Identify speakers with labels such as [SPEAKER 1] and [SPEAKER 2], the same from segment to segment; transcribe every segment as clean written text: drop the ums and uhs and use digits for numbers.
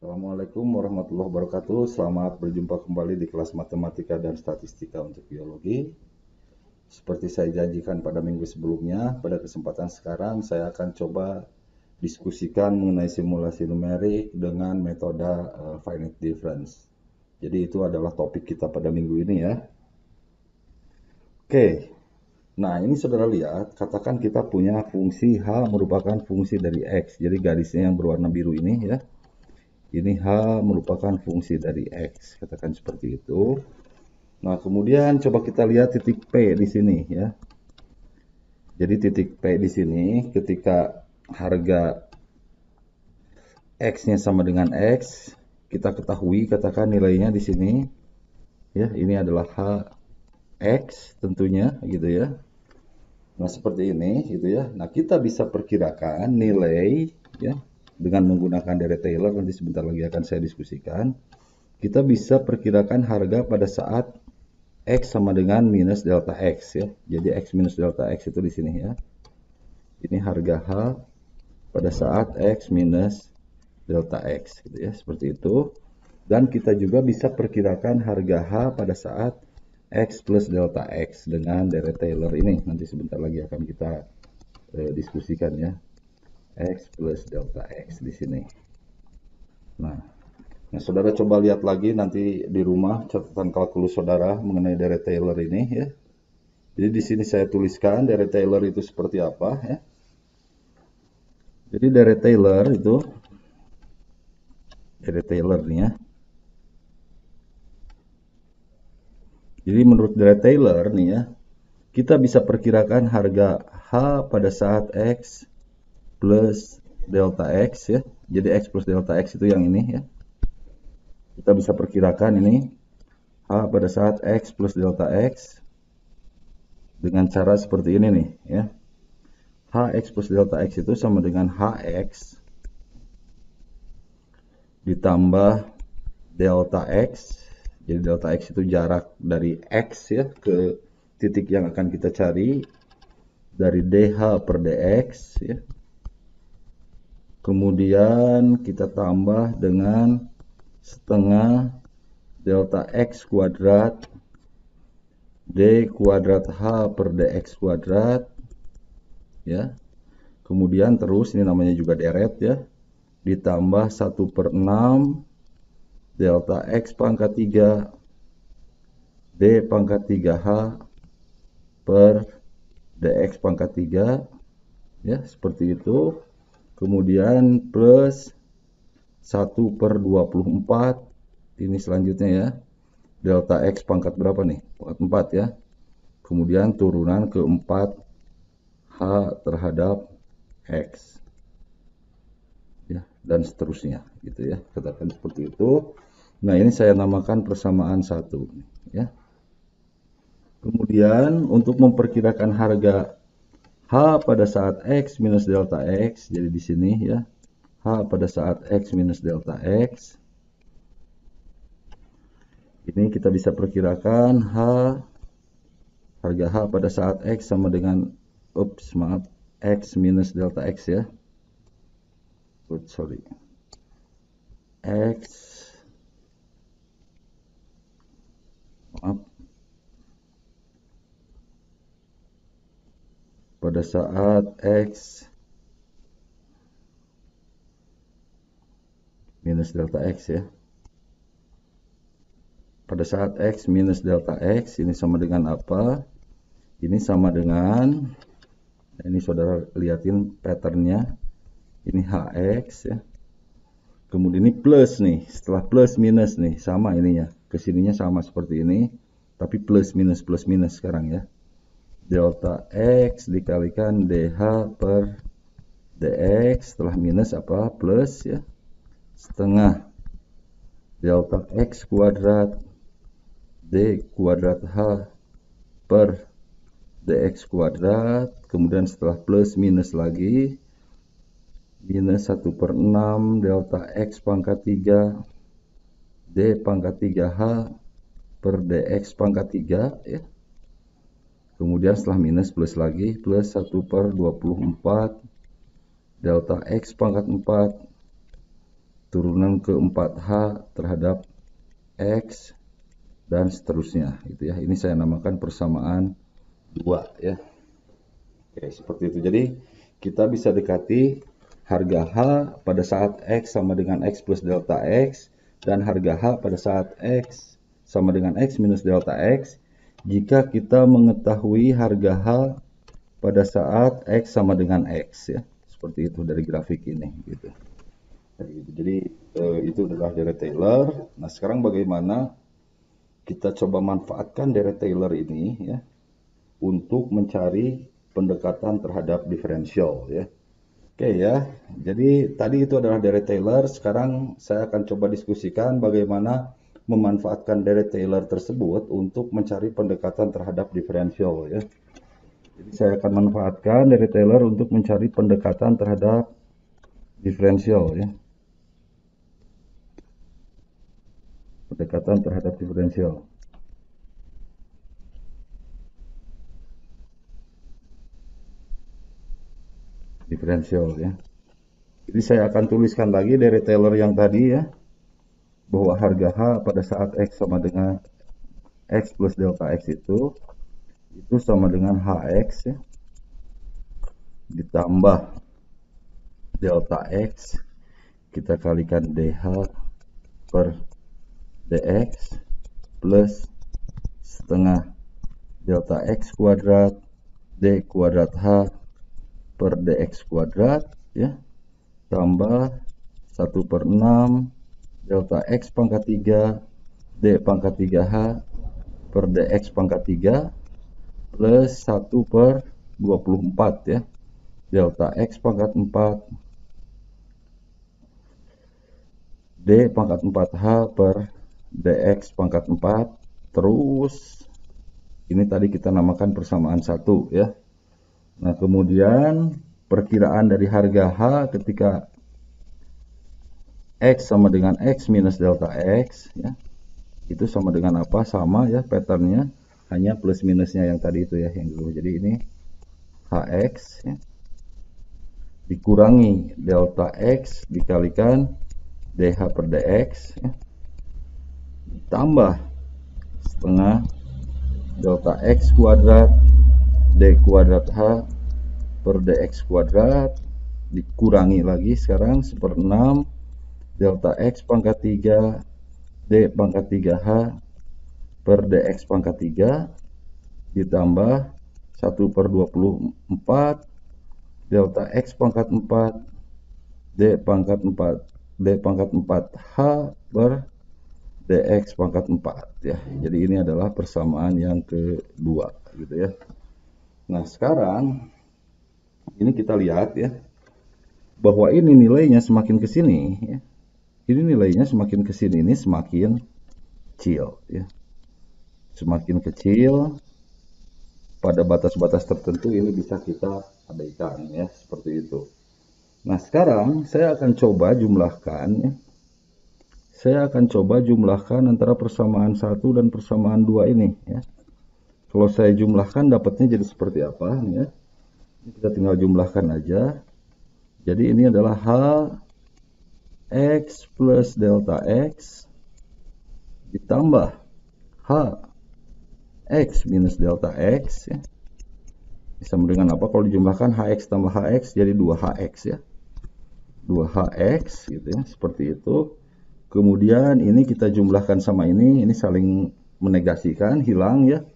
[SPEAKER 1] Assalamualaikum warahmatullahi wabarakatuh. Selamat berjumpa kembali di kelas matematika dan statistika untuk biologi. Seperti saya janjikan pada minggu sebelumnya, pada kesempatan sekarang saya akan coba diskusikan mengenai simulasi numerik dengan metode finite difference. Jadi itu adalah topik kita pada minggu ini ya. Oke, nah ini saudara lihat, katakan kita punya fungsi H merupakan fungsi dari X. Jadi garisnya yang berwarna biru ini ya. Ini H merupakan fungsi dari X, katakan seperti itu. Nah, kemudian coba kita lihat titik P di sini ya. Jadi titik P di sini ketika harga X-nya sama dengan X, kita ketahui katakan nilainya di sini ya, ini adalah H X tentunya gitu ya. Nah, seperti ini gitu ya. Nah, kita bisa perkirakan nilai ya dengan menggunakan deret Taylor, nanti sebentar lagi akan saya diskusikan. Kita bisa perkirakan harga pada saat X sama dengan minus delta X ya. Jadi X minus delta X itu di sini ya. Ini harga H pada saat X minus delta X gitu ya, seperti itu. Dan kita juga bisa perkirakan harga H pada saat X plus delta X dengan deret Taylor ini. Nanti sebentar lagi akan kita diskusikan ya. X plus delta X di sini. Nah, saudara coba lihat lagi nanti di rumah catatan kalkulus saudara mengenai deret Taylor ini ya. Jadi di sini saya tuliskan deret Taylor itu seperti apa ya. Jadi deret Taylor nih ya. Jadi menurut deret Taylor nih ya, kita bisa perkirakan harga H pada saat X plus delta X ya. Jadi X plus delta X itu yang ini ya. Kita bisa perkirakan ini H pada saat X plus delta X dengan cara seperti ini nih ya. Hx plus delta X itu sama dengan Hx ditambah delta X. Jadi delta X itu jarak dari X ya ke titik yang akan kita cari dari dH per dx ya. Kemudian kita tambah dengan setengah delta X kuadrat D kuadrat H per dx kuadrat ya. Kemudian terus ini namanya juga deret ya, ditambah 1/6 delta X pangkat 3 D pangkat 3H per dx pangkat 3 ya, seperti itu. Kemudian plus 1/24 ini selanjutnya ya, delta X pangkat berapa nih, pangkat 4 ya. Kemudian turunan ke 4H terhadap X ya, dan seterusnya gitu ya, katakan seperti itu. Nah, ini saya namakan persamaan 1 ya. Kemudian untuk memperkirakan harga H pada saat X minus delta X, jadi di sini ya, H pada saat X minus delta X, ini kita bisa perkirakan harga H pada saat X sama dengan X minus delta X ya. Pada saat X minus delta X ya. Pada saat X minus delta X ini sama dengan apa? Ini sama dengan, ini saudara liatin patternnya, ini HX ya. Kemudian ini plus nih, setelah plus minus nih, sama ininya, kesininya sama seperti ini, tapi plus minus sekarang ya. Delta X dikalikan DH per DX, setelah minus apa? Plus ya, setengah delta X kuadrat D kuadrat H per dx kuadrat, kemudian setelah plus minus lagi, minus 1/6 delta X pangkat 3 D pangkat 3H per dx pangkat 3 ya. Kemudian setelah minus plus lagi, plus 1/24 delta X pangkat 4 turunan ke 4H terhadap X, dan seterusnya gitu ya. Ini saya namakan persamaan 2 ya. Oke, seperti itu. Jadi kita bisa dekati harga H pada saat X sama dengan X plus delta X, dan harga H pada saat X sama dengan X minus delta X jika kita mengetahui harga H pada saat X sama dengan X ya. Seperti itu dari grafik ini gitu. Jadi itu adalah deret Taylor. Nah, sekarang bagaimana kita coba manfaatkan deret Taylor ini ya untuk mencari pendekatan terhadap diferensial ya. Oke ya. Jadi tadi itu adalah deret Taylor. Sekarang saya akan coba diskusikan bagaimana memanfaatkan deret Taylor tersebut untuk mencari pendekatan terhadap diferensial ya. Jadi saya akan manfaatkan deret Taylor untuk mencari pendekatan terhadap diferensial ya. Pendekatan terhadap diferensial. Ya. Jadi saya akan tuliskan lagi dari Taylor yang tadi ya, bahwa harga H pada saat X sama dengan X plus delta X itu sama dengan HX ya, ditambah delta X kita kalikan DH per DX plus setengah delta X kuadrat D kuadrat H per dx kuadrat ya, tambah 1/6 delta x pangkat 3 d pangkat 3h per dx pangkat 3 plus 1/24 ya, delta x pangkat 4 d pangkat 4h per dx pangkat 4. Terus ini tadi kita namakan persamaan 1 ya. Nah, kemudian perkiraan dari harga H ketika X sama dengan X minus delta X ya, itu sama dengan apa? Sama ya patternnya, hanya plus minusnya yang tadi itu ya, yang dulu. Jadi ini HX ya, dikurangi delta X dikalikan DH per DX ya, tambah setengah delta X kuadrat D kuadrat H per dx kuadrat dikurangi lagi sekarang 1/6 delta X pangkat 3 D pangkat 3H per dx pangkat 3 ditambah 1/24 delta X pangkat 4 D pangkat 4H per dx pangkat 4 ya. Jadi ini adalah persamaan yang kedua gitu ya. Nah, sekarang ini kita lihat ya, bahwa ini nilainya semakin ke sini ya. Ini nilainya semakin ke sini ini semakin kecil ya. Semakin kecil pada batas-batas tertentu ini bisa kita abaikan ya, seperti itu. Nah, sekarang saya akan coba jumlahkan ya. Saya akan coba jumlahkan antara persamaan 1 dan persamaan 2 ini ya. Kalau saya jumlahkan dapatnya jadi seperti apa nih ya. Kita tinggal jumlahkan aja. Jadi ini adalah H X plus delta X ditambah H X minus delta X ya. Sama dengan apa kalau dijumlahkan? HX tambah HX jadi 2HX ya. 2HX gitu ya, seperti itu. Kemudian ini kita jumlahkan sama ini saling menegasikan, hilang ya.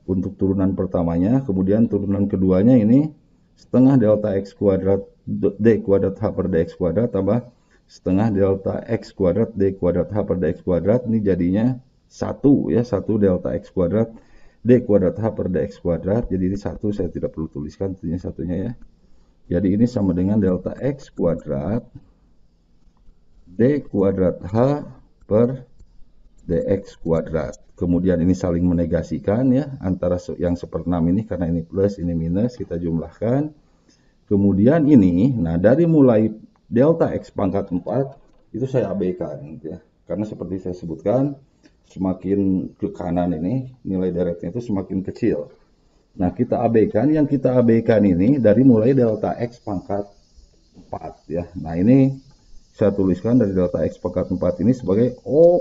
[SPEAKER 1] Untuk turunan pertamanya, kemudian turunan keduanya ini setengah delta X kuadrat D kuadrat H per dx kuadrat tambah setengah delta X kuadrat D kuadrat H per dx kuadrat. Ini jadinya 1 ya, 1 delta X kuadrat D kuadrat H per dx kuadrat. Jadi ini 1, saya tidak perlu tuliskan tentunya satunya ya. Jadi ini sama dengan delta X kuadrat D kuadrat H per dx kuadrat. Kemudian ini saling menegasikan ya, antara yang 1/6 ini, karena ini plus ini minus, kita jumlahkan. Kemudian ini, nah dari mulai delta X pangkat 4 itu saya abaikan gitu ya, karena seperti saya sebutkan semakin ke kanan ini nilai deretnya itu semakin kecil. Nah, kita abaikan, yang kita abaikan ini dari mulai delta X pangkat 4 ya. Nah, ini saya tuliskan dari delta X pangkat 4 ini sebagai O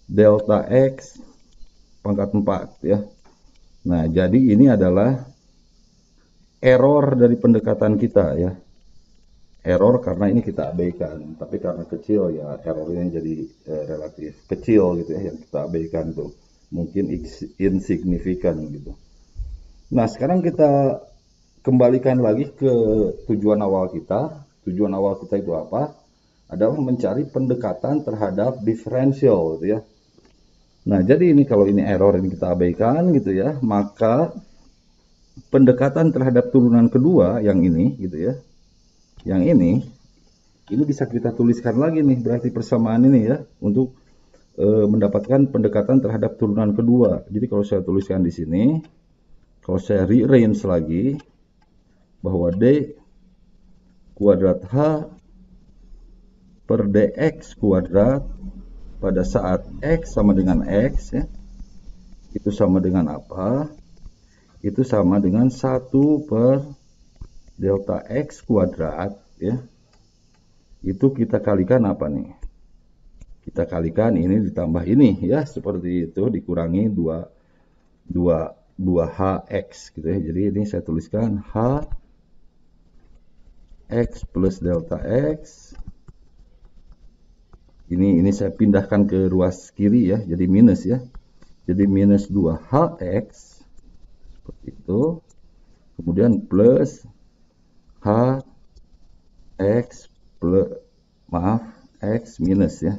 [SPEAKER 1] delta X pangkat 4 ya. Nah, jadi ini adalah error dari pendekatan kita ya. Error karena ini kita abaikan, tapi karena kecil ya errornya jadi relatif kecil gitu ya, yang kita abaikan tuh mungkin insignifikan gitu. Nah, sekarang kita kembalikan lagi ke tujuan awal kita. Tujuan awal kita itu apa? Adalah mencari pendekatan terhadap diferensial gitu ya. Nah, jadi ini kalau ini error ini kita abaikan gitu ya, maka pendekatan terhadap turunan kedua yang ini gitu ya, yang ini bisa kita tuliskan lagi nih, berarti persamaan ini ya, untuk mendapatkan pendekatan terhadap turunan kedua. Jadi kalau saya tuliskan di sini, kalau saya rearrange lagi, bahwa D kuadrat H per DX kuadrat pada saat X sama dengan X ya, itu sama dengan apa? Itu sama dengan 1 per delta X kuadrat ya. Itu kita kalikan apa nih? Kita kalikan ini ditambah ini ya, seperti itu, dikurangi 2hx gitu ya. Jadi ini saya tuliskan h x plus delta x. Ini saya pindahkan ke ruas kiri ya, jadi minus ya. Jadi minus 2hx seperti itu. Kemudian plus h x plus x minus ya,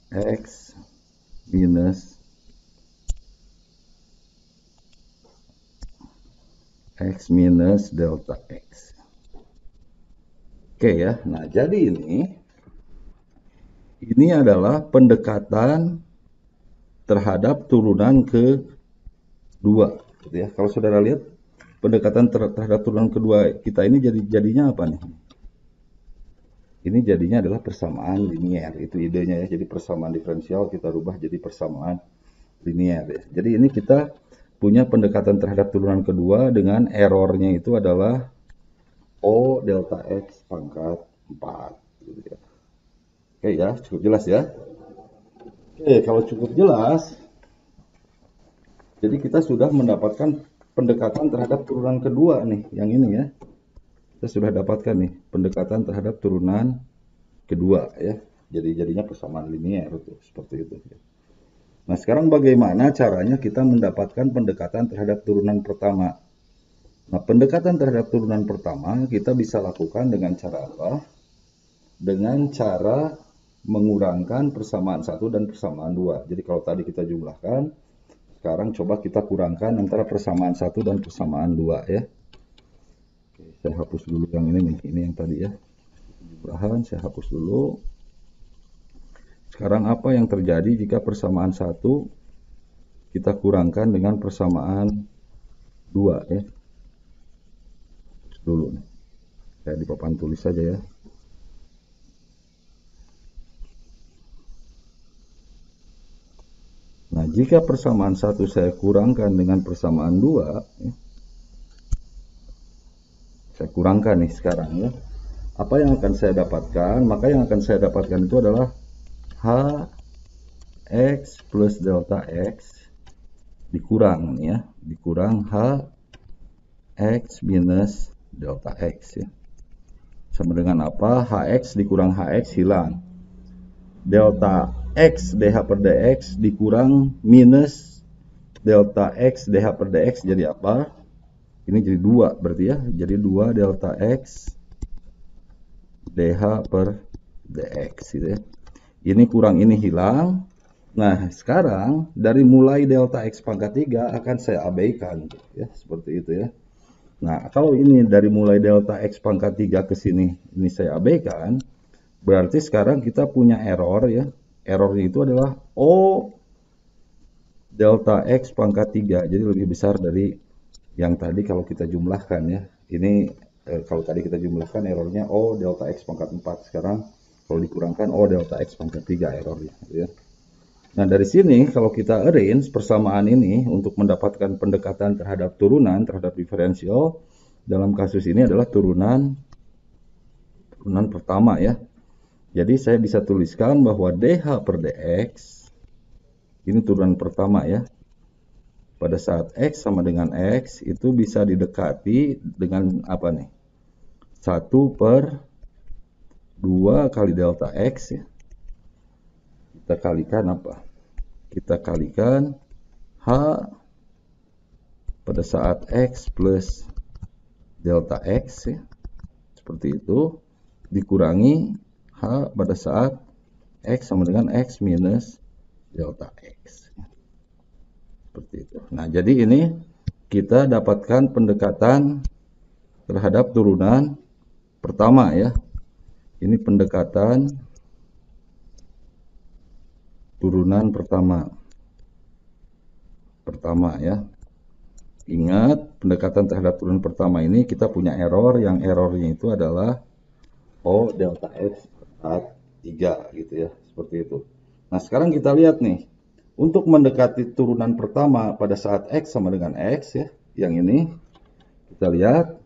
[SPEAKER 1] x minus x minus delta x. Oke ya, nah jadi ini adalah pendekatan terhadap turunan kedua gitu ya. Kalau saudara lihat pendekatan terhadap turunan kedua kita ini jadinya apa nih? Ini jadinya adalah persamaan linier, itu idenya ya. Jadi persamaan diferensial kita rubah jadi persamaan linier ya. Jadi ini kita punya pendekatan terhadap turunan kedua dengan errornya itu adalah O delta X pangkat 4 gitu ya. Oke ya, cukup jelas ya. Oke, kalau cukup jelas, jadi kita sudah mendapatkan pendekatan terhadap turunan kedua nih, yang ini ya. Kita sudah dapatkan nih pendekatan terhadap turunan kedua ya. Jadi jadinya persamaan linier tuh, seperti itu. Nah, sekarang bagaimana caranya kita mendapatkan pendekatan terhadap turunan pertama? Nah, pendekatan terhadap turunan pertama kita bisa lakukan dengan cara apa? Dengan cara mengurangkan persamaan 1 dan persamaan 2. Jadi kalau tadi kita jumlahkan, sekarang coba kita kurangkan antara persamaan 1 dan persamaan 2 ya. Oke, saya hapus dulu yang ini nih, ini yang tadi ya. Jumlahan saya hapus dulu. Sekarang apa yang terjadi jika persamaan 1 kita kurangkan dengan persamaan 2 ya. Dulu nih. Saya di papan tulis saja ya. Nah, jika persamaan 1 saya kurangkan dengan persamaan 2 ya. Saya kurangkan nih sekarang ya. Apa yang akan saya dapatkan? Maka yang akan saya dapatkan itu adalah h x plus delta x dikurang ya, dikurang h x minus delta x ya. Sama dengan apa? Hx dikurang hx hilang. Delta x dh per dx dikurang minus delta x dh per dx jadi apa? Ini jadi 2 berarti ya. Jadi 2 delta x dh per dx gitu ya. Ini kurang ini hilang. Nah, sekarang dari mulai delta x pangkat 3 akan saya abaikan ya, seperti itu ya. Nah, kalau ini dari mulai delta x pangkat 3 ke sini ini saya abaikan, berarti sekarang kita punya error ya. Errornya itu adalah O delta x pangkat 3. Jadi lebih besar dari yang tadi kalau kita jumlahkan ya. Ini kalau tadi kita jumlahkan errornya O delta x pangkat 4. Sekarang kalau dikurangkan O delta x pangkat 3 errornya ya. Nah, dari sini kalau kita arrange persamaan ini untuk mendapatkan pendekatan terhadap turunan terhadap diferensial, dalam kasus ini adalah turunan turunan pertama ya. Jadi saya bisa tuliskan bahwa DH per DX ini turunan pertama ya. Pada saat X sama dengan X itu bisa didekati dengan apa nih? 1 per 2 kali delta X ya. Kita kalikan apa? Kita kalikan H pada saat X plus delta X ya. Seperti itu. Dikurangi H pada saat X sama dengan X minus delta X. Seperti itu. Nah, jadi ini kita dapatkan pendekatan terhadap turunan pertama ya. Ini pendekatan turunan pertama. Pertama ya. Ingat, pendekatan terhadap turunan pertama ini kita punya error, yang errornya itu adalah O delta X saat 3 gitu ya, seperti itu. Nah, sekarang kita lihat nih, untuk mendekati turunan pertama pada saat X sama dengan X ya, yang ini, kita lihat,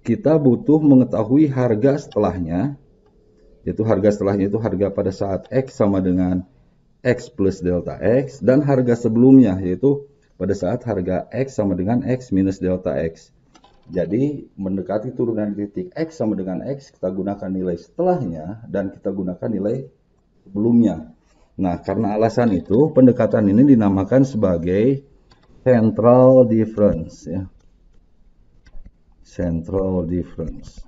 [SPEAKER 1] kita butuh mengetahui harga setelahnya, yaitu harga setelahnya itu harga pada saat X sama dengan X plus delta X, dan harga sebelumnya, yaitu pada saat harga X sama dengan X minus delta X. Jadi, mendekati turunan titik X sama dengan X, kita gunakan nilai setelahnya, dan kita gunakan nilai sebelumnya. Nah, karena alasan itu, pendekatan ini dinamakan sebagai central difference. Ya. Central difference.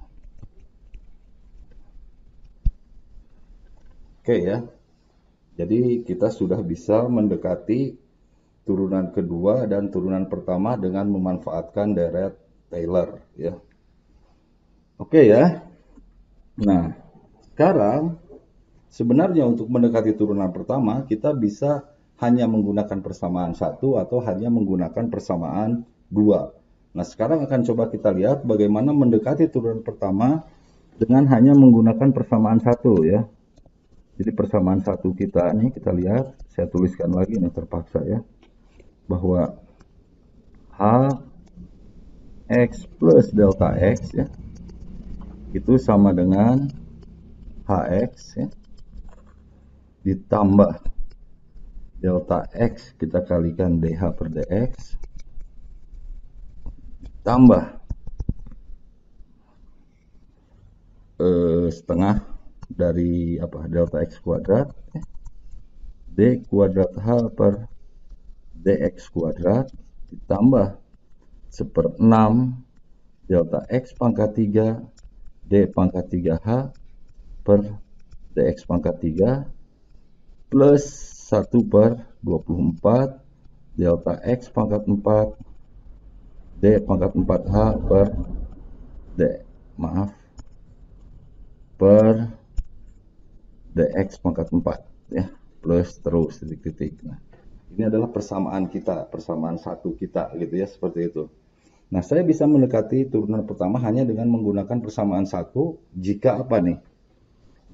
[SPEAKER 1] Oke ya. Jadi, kita sudah bisa mendekati turunan kedua dan turunan pertama dengan memanfaatkan deret Taylor ya. Oke ya. Nah, sekarang sebenarnya untuk mendekati turunan pertama kita bisa hanya menggunakan persamaan 1 atau hanya menggunakan persamaan 2. Nah, sekarang akan coba kita lihat bagaimana mendekati turunan pertama dengan hanya menggunakan persamaan 1 ya. Jadi persamaan 1 kita nih, kita lihat, saya tuliskan lagi nih terpaksa ya, bahwa H X plus delta X ya, itu sama dengan HX ya, ditambah delta X kita kalikan DH per DX, tambah setengah dari apa, delta X kuadrat ya, D kuadrat H per DX kuadrat, ditambah 1/6 delta X pangkat 3 D pangkat 3H per DX pangkat 3 plus 1 per 24 delta X pangkat 4 D pangkat 4H per per DX pangkat 4 ya, plus terus titik-titik. Nah, ini adalah persamaan kita, persamaan 1 kita gitu ya, seperti itu. Nah, saya bisa mendekati turunan pertama hanya dengan menggunakan persamaan 1 jika apa nih?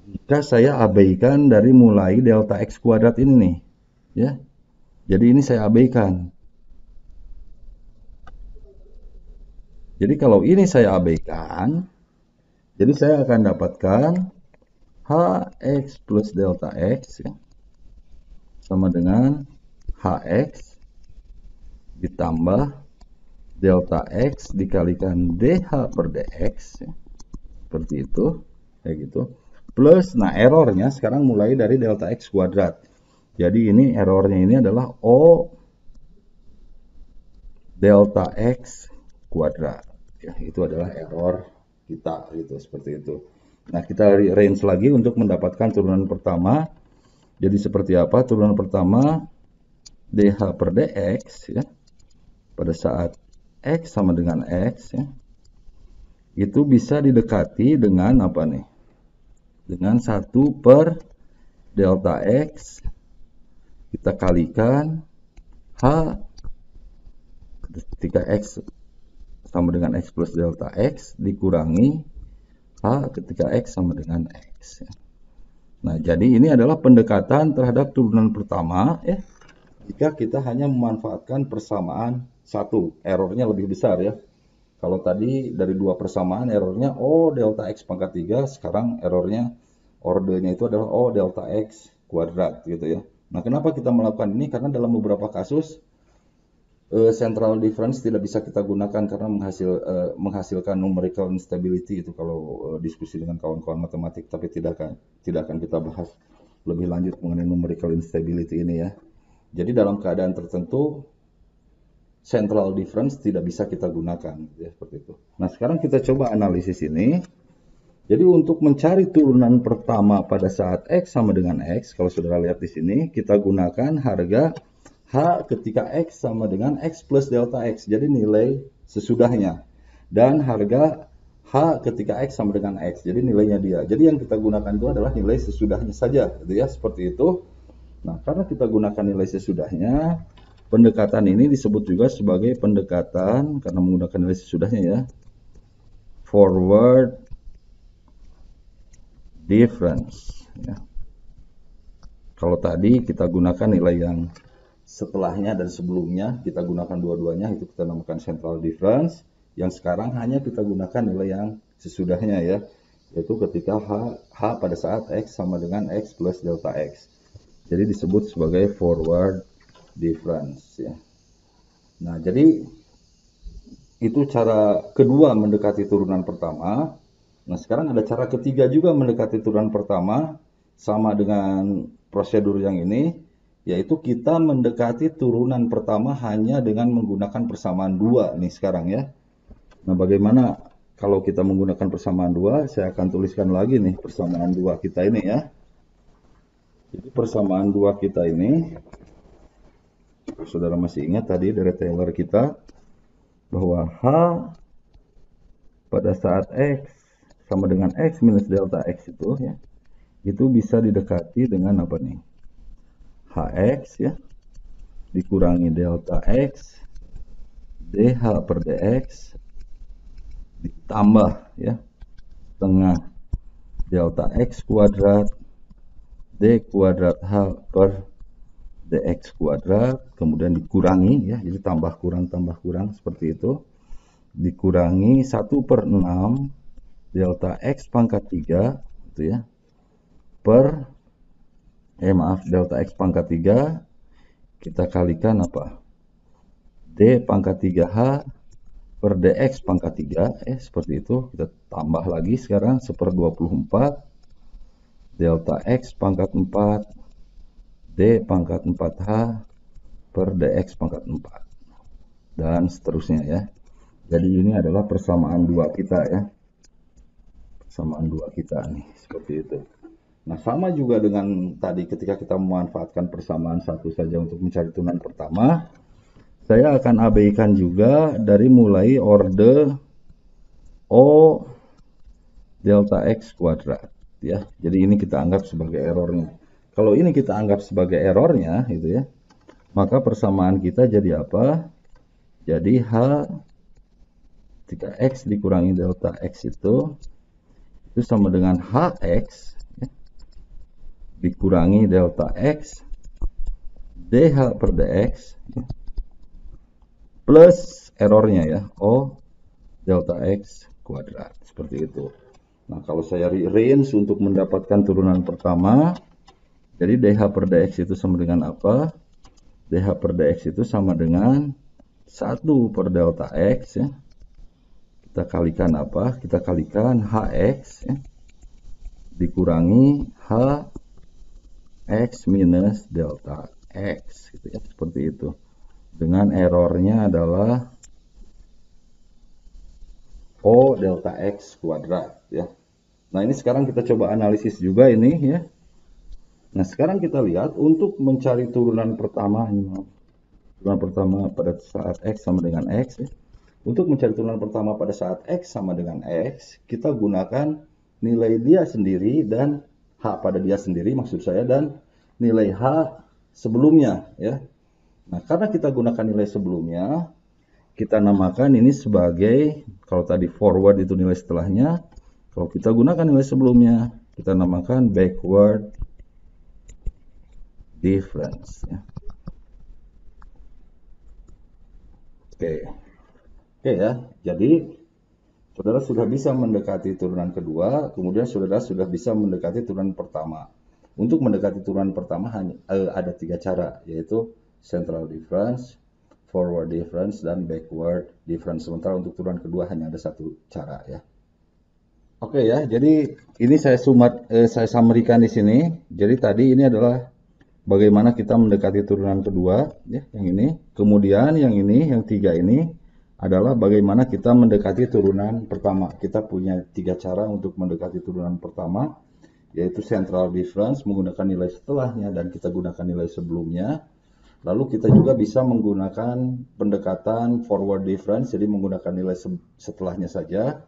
[SPEAKER 1] Jika saya abaikan dari mulai delta X kuadrat ini nih. Ya. Jadi ini saya abaikan. Jadi kalau ini saya abaikan, jadi saya akan dapatkan HX plus delta X ya, sama dengan HX ditambah delta X dikalikan DH per DX ya. Seperti itu kayak gitu, plus nah errornya sekarang mulai dari delta X kuadrat. Jadi ini errornya ini adalah O delta X kuadrat ya, itu adalah error kita gitu, seperti itu. Nah, kita range lagi untuk mendapatkan turunan pertama. Jadi seperti apa turunan pertama? DH per DX ya, pada saat X sama dengan X ya, itu bisa didekati dengan apa nih? Dengan 1 per delta X kita kalikan H ketika X sama dengan X plus delta X dikurangi H ketika X sama dengan X ya. Nah, jadi ini adalah pendekatan terhadap turunan pertama ya, jika kita hanya memanfaatkan persamaan 1, errornya lebih besar ya. Kalau tadi dari dua persamaan errornya O delta X pangkat 3, sekarang errornya ordernya itu adalah O delta X kuadrat gitu ya. Nah, kenapa kita melakukan ini? Karena dalam beberapa kasus central difference tidak bisa kita gunakan karena menghasilkan numerical instability itu kalau diskusi dengan kawan-kawan matematik, tapi tidak akan kita bahas lebih lanjut mengenai numerical instability ini ya. Jadi dalam keadaan tertentu central difference tidak bisa kita gunakan ya, seperti itu. Nah, sekarang kita coba analisis ini. Jadi untuk mencari turunan pertama pada saat X sama dengan X, kalau saudara lihat di sini, kita gunakan harga H ketika X sama dengan X plus delta X. Jadi nilai sesudahnya. Dan harga H ketika X sama dengan X. Jadi nilainya dia. Jadi yang kita gunakan itu adalah nilai sesudahnya saja. Gitu ya, seperti itu. Nah, karena kita gunakan nilai sesudahnya, pendekatan ini disebut juga sebagai pendekatan, karena menggunakan nilai sesudahnya ya, forward difference. Ya. Kalau tadi kita gunakan nilai yang setelahnya dan sebelumnya, kita gunakan dua-duanya, itu kita namakan central difference. Yang sekarang hanya kita gunakan nilai yang sesudahnya ya, yaitu ketika H pada saat X sama dengan X plus delta X. Jadi disebut sebagai forward difference ya. Nah, jadi itu cara kedua mendekati turunan pertama. Nah, sekarang ada cara ketiga juga mendekati turunan pertama, sama dengan prosedur yang ini, yaitu kita mendekati turunan pertama hanya dengan menggunakan persamaan 2 nih sekarang ya. Nah, bagaimana kalau kita menggunakan persamaan 2? Saya akan tuliskan lagi nih persamaan 2 kita ini ya. Jadi persamaan 2 kita ini, saudara masih ingat tadi dari Taylor kita, bahwa H pada saat X sama dengan X minus delta X itu ya, itu bisa didekati dengan apa nih? Hx ya, dikurangi delta X dh per dx ditambah ya tengah delta X kuadrat d kuadrat h per dx kuadrat, kemudian dikurangi ya, jadi tambah kurang seperti itu, dikurangi 1/6 delta X pangkat 3 gitu ya, per delta X pangkat 3 kita kalikan apa? D pangkat 3H per DX pangkat 3 seperti itu. Kita tambah lagi sekarang 1/24 delta X pangkat 4 D pangkat 4H per DX pangkat 4 dan seterusnya ya. Jadi ini adalah persamaan 2 kita ya, persamaan 2 kita nih, seperti itu. Nah, sama juga dengan tadi ketika kita memanfaatkan persamaan satu saja untuk mencari turunan pertama, saya akan abaikan juga dari mulai orde O delta X kuadrat ya. Jadi ini kita anggap sebagai errornya. Kalau ini kita anggap sebagai errornya gitu ya, maka persamaan kita jadi apa? Jadi H ketika X dikurangi delta X itu sama dengan HX dikurangi delta X dh per dx plus errornya ya, O delta X kuadrat, seperti itu. Nah, kalau saya rearrange untuk mendapatkan turunan pertama, jadi dh per dx itu sama dengan apa? Dh per dx itu sama dengan 1 per delta X ya. Kita kalikan apa? Kita kalikan Hx ya, dikurangi H X minus delta X gitu ya, seperti itu. Dengan errornya adalah O delta X kuadrat ya. Nah, ini sekarang kita coba analisis juga ini ya. Nah, sekarang kita lihat untuk mencari turunan pertama pada saat X sama dengan X ya. Untuk mencari turunan pertama pada saat X sama dengan X, kita gunakan nilai dia sendiri dan H pada dia sendiri maksud saya, dan nilai H sebelumnya ya. Nah, karena kita gunakan nilai sebelumnya, kita namakan ini sebagai, kalau tadi forward itu nilai setelahnya, kalau kita gunakan nilai sebelumnya, kita namakan backward difference ya. Oke. Oke ya, jadi saudara sudah bisa mendekati turunan kedua, kemudian saudara sudah bisa mendekati turunan pertama. Untuk mendekati turunan pertama ada 3 cara, yaitu central difference, forward difference, dan backward difference. Sementara untuk turunan kedua hanya ada 1 cara ya. Oke ya, jadi ini saya summary-kan di sini. Jadi tadi ini adalah bagaimana kita mendekati turunan kedua, ya, yang ini. Kemudian yang ini, yang 3 ini adalah bagaimana kita mendekati turunan pertama. Kita punya 3 cara untuk mendekati turunan pertama, yaitu central difference menggunakan nilai setelahnya dan kita gunakan nilai sebelumnya. Lalu kita juga bisa menggunakan pendekatan forward difference, jadi menggunakan nilai setelahnya saja.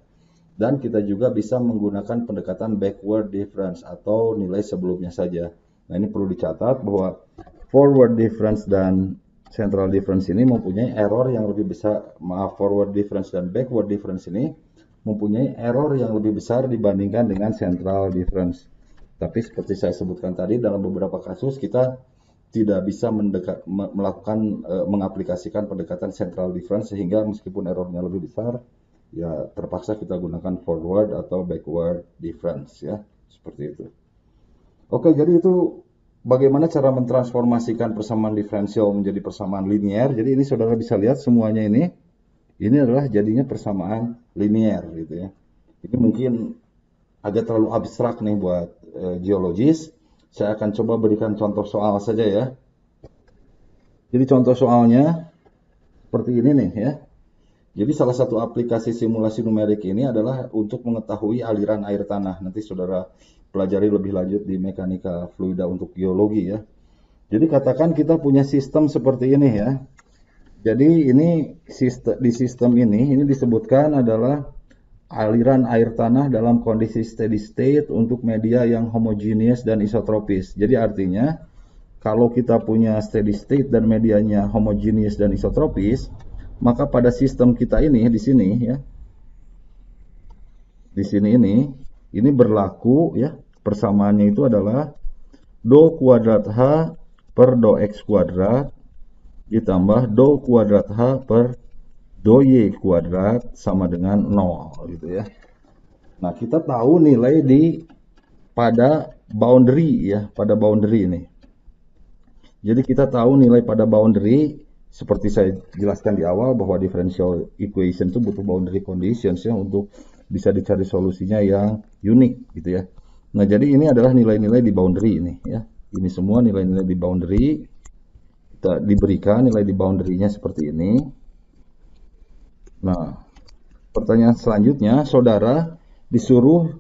[SPEAKER 1] Dan kita juga bisa menggunakan pendekatan backward difference atau nilai sebelumnya saja. Nah, ini perlu dicatat bahwa forward difference dan central difference ini mempunyai error yang lebih besar. Forward difference dan backward difference ini mempunyai error yang lebih besar dibandingkan dengan central difference. Tapi seperti saya sebutkan tadi, dalam beberapa kasus kita tidak bisa mengaplikasikan pendekatan central difference, sehingga meskipun errornya lebih besar, ya terpaksa kita gunakan forward atau backward difference ya, seperti itu. Oke, jadi itu bagaimana cara mentransformasikan persamaan diferensial menjadi persamaan linear. Jadi ini saudara bisa lihat semuanya ini adalah jadinya persamaan linear gitu ya. Ini mungkin agak terlalu abstrak nih buat geologis. Saya akan coba berikan contoh soal saja ya. Jadi contoh soalnya seperti ini nih ya. Jadi salah satu aplikasi simulasi numerik ini adalah untuk mengetahui aliran air tanah. Nanti saudara pelajari lebih lanjut di mekanika fluida untuk geologi ya. Jadi katakan kita punya sistem seperti ini ya. Jadi ini di sistem ini disebutkan adalah aliran air tanah dalam kondisi steady state untuk media yang homogeneous dan isotropis. Jadi artinya kalau kita punya steady state dan medianya homogeneous dan isotropis, maka pada sistem kita ini di sini ya, di sini ini berlaku ya, persamaannya itu adalah do kuadrat h per do x kuadrat ditambah do kuadrat h per do y kuadrat sama dengan 0 gitu ya. Nah, kita tahu nilai pada boundary ya, pada boundary ini. Jadi kita tahu nilai pada boundary. Seperti saya jelaskan di awal bahwa differential equation itu butuh boundary conditions ya untuk bisa dicari solusinya yang unik gitu ya. Nah, jadi ini adalah nilai-nilai di boundary ini ya. Ini semua nilai-nilai di boundary. Kita diberikan nilai di boundary-nya seperti ini. Nah, pertanyaan selanjutnya, saudara disuruh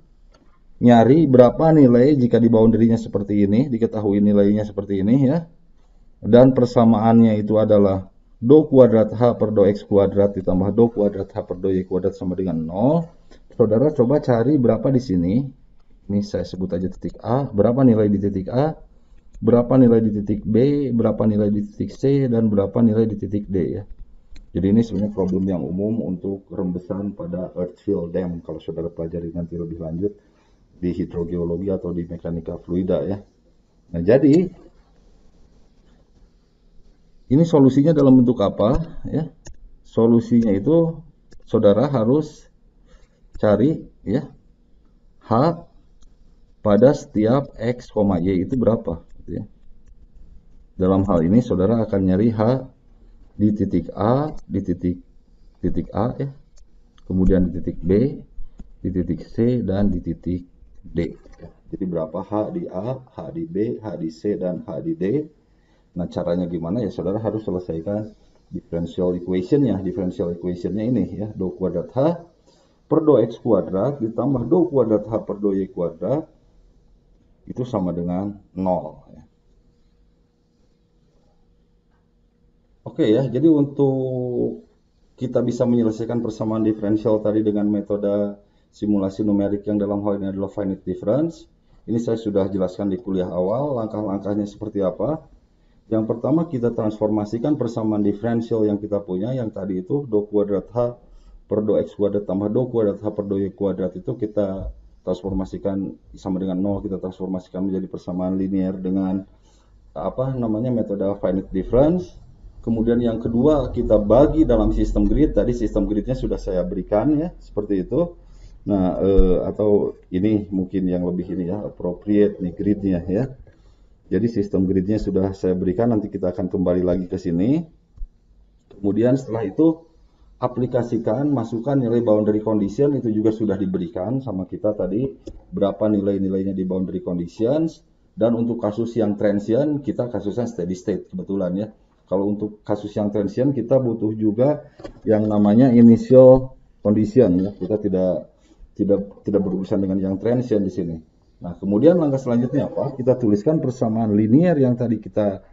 [SPEAKER 1] nyari berapa nilai jika di boundary-nya seperti ini, diketahui nilainya seperti ini ya. Dan persamaannya itu adalah do kuadrat h per do x kuadrat ditambah do kuadrat h per do y kuadrat sama dengan 0. Saudara coba cari berapa di sini. Ini saya sebut aja titik A. Berapa nilai di titik A, berapa nilai di titik B, berapa nilai di titik C, dan berapa nilai di titik D ya. Jadi ini sebenarnya problem yang umum untuk rembesan pada earth fill dam. Kalau saudara pelajari nanti lebih lanjut di hidrogeologi atau di mekanika fluida ya. Nah, jadi ini solusinya dalam bentuk apa ya? Solusinya itu saudara harus cari ya H pada setiap X, Y itu berapa gitu ya. Dalam hal ini saudara akan nyari H di titik A, di titik A ya. Kemudian di titik B, di titik C, dan di titik D. Jadi berapa H di A, H di B, H di C, dan H di D. Nah, caranya gimana ya? Saudara harus selesaikan differential equation-nya. Differential equation-nya ini ya, do kuadrat H per do x kuadrat ditambah do kuadrat H per do y kuadrat itu sama dengan 0 ya. Oke ya, jadi untuk kita bisa menyelesaikan persamaan diferensial tadi dengan metode simulasi numerik yang dalam hal ini adalah finite difference. Ini saya sudah jelaskan di kuliah awal, langkah-langkahnya seperti apa. Yang pertama kita transformasikan persamaan diferensial yang kita punya, yang tadi itu do kuadrat H per do x kuadrat tambah do kuadrat H per do y kuadrat itu kita transformasikan sama dengan 0, kita transformasikan menjadi persamaan linear dengan metode finite difference. Kemudian yang kedua kita bagi dalam sistem grid. Tadi sistem gridnya sudah saya berikan ya, seperti itu. Nah, atau ini mungkin yang lebih ini ya, appropriate nih gridnya ya. Jadi sistem gridnya sudah saya berikan, nanti kita akan kembali lagi ke sini. Kemudian setelah itu aplikasikan, masukkan nilai boundary condition, itu juga sudah diberikan sama kita tadi, berapa nilai-nilainya di boundary conditions. Dan untuk kasus yang transient, kita kasusnya steady state kebetulan ya. Kalau untuk kasus yang transient, kita butuh juga yang namanya initial condition ya. Kita tidak berurusan dengan yang transient di sini. Nah, kemudian langkah selanjutnya apa? Kita tuliskan persamaan linear yang tadi kita